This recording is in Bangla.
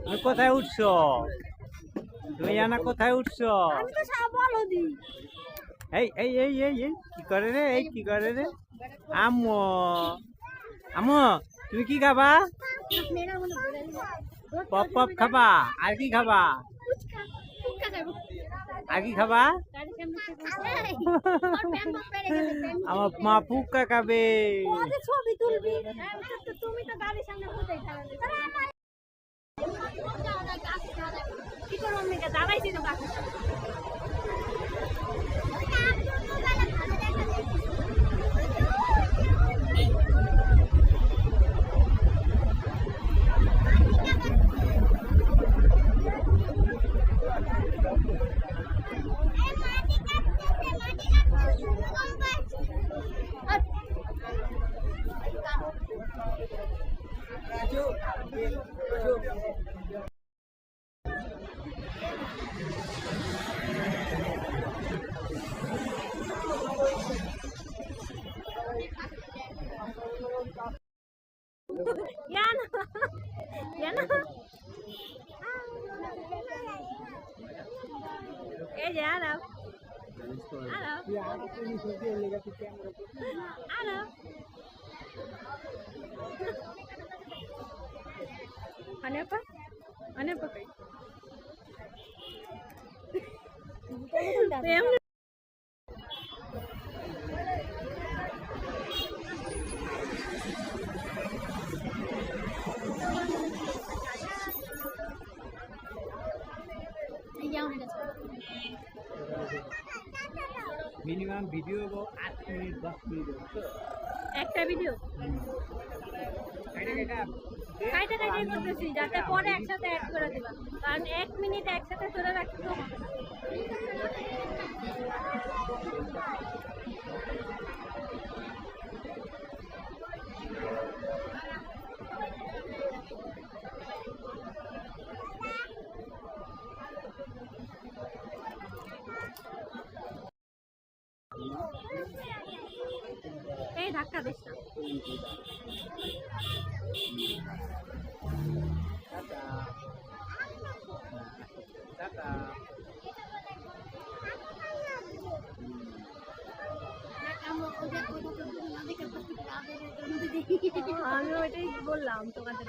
তুমি কোথায় উঠছো? তুমি জানা কোথায় উঠছো? এই এই এই এই এই কি করে রে? এই কি করে রে? আম্মু আম্মু তুমি কি খাবা? পপ পপ খাবা? আর কি খাবা? আর কি খাবা? আমার মা ফুক্কা খাবে। ছবি তুলবি তুমি তো গাড়ির সামনে কি করবো দাঁড়াইছি তো এই যে আরব আরব আরব Anapa? Anapa kay? Minimum video 8 minute 10 minute একটা ভিডিও কাইটা করতেছি যাতে পরে একসাথে অ্যাড করে দিবা কারণ 1 মিনিট একসাথে ধরে রাখতে তো এই ধাক্কা দিস না আমি ওইটাই বললাম তোমাদের